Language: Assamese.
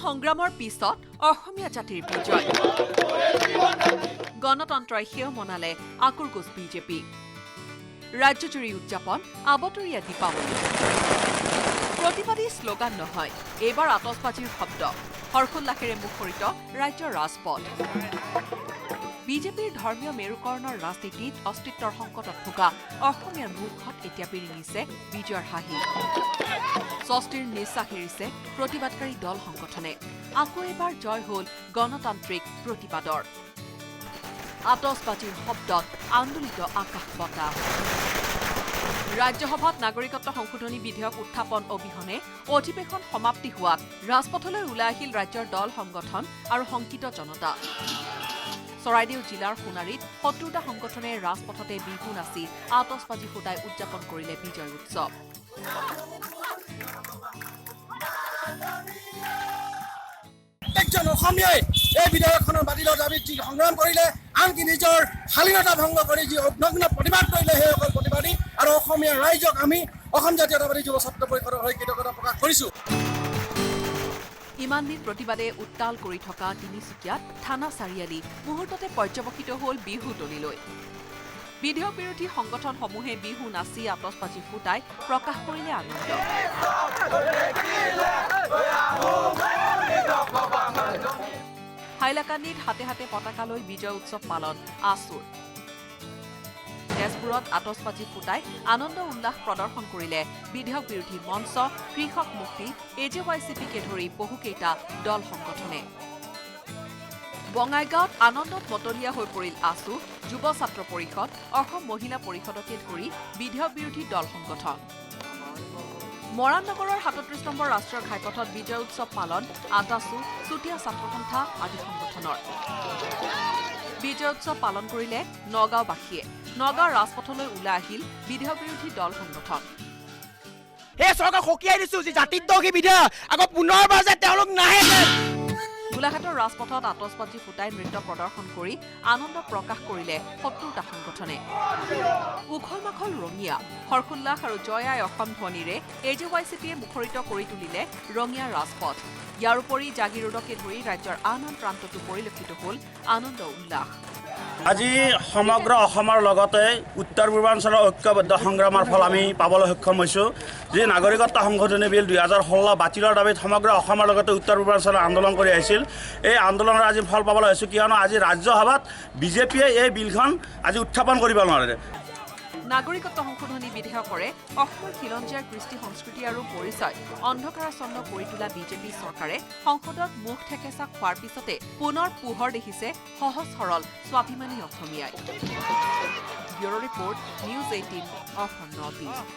সংগ্ৰামৰ পিছত অসমীয়া জাতিৰ বিজয় গণতন্ত্ৰই সেও মনালে আকুৰগোজ বিজেপি ৰাজ্যজুৰি উদযাপন আবতৰীয়া দীপাৱলী প্ৰতিবাদী শ্লোগান নহয় এইবাৰ আতচবাজিৰ শব্দ হৰ্ষোল্লাসেৰে মুখৰিত ৰাজ্যৰ ৰাজপথ বিজেপিৰ ধৰ্মীয় মেৰুকৰণৰ ৰাজনীতিত অস্তিত্বৰ সংকটত ভোগা অসমীয়াৰ মুখত এতিয়া বিৰিঙিছে বিজয়ৰ হাঁহি স্বস্তিৰ নিশ্বাস এৰিছে প্ৰতিবাদকাৰী দল সংগঠনে আকৌ এবাৰ জয় হল গণতান্ত্ৰিক প্ৰতিবাদৰ আতচবাজিৰ শব্দত আন্দোলিত আকাশ বতাহ ৰাজ্যসভাত নাগৰিকত্ব সংশোধনী বিধেয়ক উত্থাপন অবিহনে অধিৱেশন সমাপ্তি হোৱাত ৰাজপথলৈ ওলাই আহিল ৰাজ্যৰ দল সংগঠন আৰু শংকিত জনতা চৰাইদেউ জিলাৰ সোণাৰীত ৭০টা সংগঠনে ৰাজপথতে বিহু নাচি আতচবাজি ফুটাই উদযাপন কৰিলে বিজয় উৎসৱ একজন অসমীয়াই এই বিধেয়কখনৰ বাতিলৰ দাবীত যি সংগ্ৰাম কৰিলে আনকি নিজৰ শালীনতা ভংগ কৰি যি অগ্নগ্ন প্ৰতিবাদ কৰিলে সেই অকল প্ৰতিবাদী আৰু অসমীয়া ৰাইজক আমি অসম জাতীয়তাবাদী যুৱ ছাত্ৰ পৰিষদৰ হৈ কৃতজ্ঞতা প্ৰকাশ কৰিছোঁ ইমান দিন প্ৰতিবাদে উত্তাল কৰি থকা তিনিচুকীয়াত থানা চাৰিআলি মুহূৰ্ততে পৰ্যবেক্ষিত হল বিহু তলিলৈ বিধেয়ক বিৰোধী সংগঠনসমূহে বিহু নাচি আতচবাজি ফুটাই প্ৰকাশ কৰিলে আনন্দ হাইলাকান্দিত হাতে হাতে পতাকা লৈ বিজয় উৎসৱ পালন আছুৰ তেজপুৰত আতচবাজি ফুটাই আনন্দ উল্লাস প্ৰদৰ্শন কৰিলে বিধেয়ক বিৰোধী মঞ্চ কৃষক মুক্তি AJYCPকে ধৰি বহুকেইটা দল সংগঠনে বঙাইগাঁৱত আনন্দত মতলীয়া হৈ পৰিল আছু যুৱ ছাত্ৰ পৰিষদ অসম মহিলা পৰিষদকে ধৰি বিধেয়ক বিৰোধী দল সংগঠন মৰাণ নগৰৰ ৩৭ নম্বৰ ৰাষ্ট্ৰীয় ঘাইপথত বিজয় উৎসৱ পালন আটাছু চুতীয়া ছাত্ৰ সন্থা আদি সংগঠনৰ বিজয় উৎসৱ পালন কৰিলে নগাঁওবাসীয়ে নগাঁৱৰ ৰাজপথলৈ ওলাই আহিল বিধেয়ক বিৰোধী দল সংগঠন এই চৰকাৰ সকীয়াই দিছোঁ যে জাতিদ্ৰোহী বিধেয়ক আকৌ পুনৰবাৰ যে তেওঁলোক নাহে গোলাঘাটৰ ৰাজপথত আতচবাজি ফুটাই নৃত্য প্ৰদৰ্শন কৰি আনন্দ প্ৰকাশ কৰিলে ৭০টা সংগঠনে উখল মাখল ৰঙিয়া হৰ্ষোল্লাস আৰু জয় আই অসম ধ্বনিৰে AJYCPয়ে মুখৰিত কৰি তুলিলে ৰঙিয়া ৰাজপথ ইয়াৰ উপৰি জাগিৰোডকে ধৰি ৰাজ্যৰ আন আন প্ৰান্ততো পৰিলক্ষিত হল আনন্দ উল্লাস আজি সমগ্ৰ অসমৰ লগতে উত্তৰ পূৰ্বাঞ্চলৰ ঐক্যবদ্ধ সংগ্ৰামৰ ফল আমি পাবলৈ সক্ষম হৈছোঁ যি নাগৰিকত্ব সংশোধনী বিল ২০১৬ বাতিলৰ দাবীত সমগ্ৰ অসমৰ লগতে উত্তৰ পূৰ্বাঞ্চলত আন্দোলন কৰি আহিছিল এই আন্দোলনৰ আজি ফল পাবলৈ হৈছোঁ কিয়নো আজি ৰাজ্যসভাত বিজেপিয়ে এই বিলখন আজি উত্থাপন কৰিব নোৱাৰে নাগৰিকত্ব সংশোধনী বিধেয়কৰে অসমৰ খিলঞ্জীয়াৰ কৃষ্টি সংস্কৃতি আৰু পৰিচয় অন্ধকাৰাচ্ছন্ন কৰি তোলা বিজেপি চৰকাৰে সংসদত মুখ ঠেকেচা খোৱাৰ পিছতে পুনৰ পোহৰ দেখিছে সহজ সৰল স্বাভিমানী অসমীয়াই bureau' report news 18 Assam north east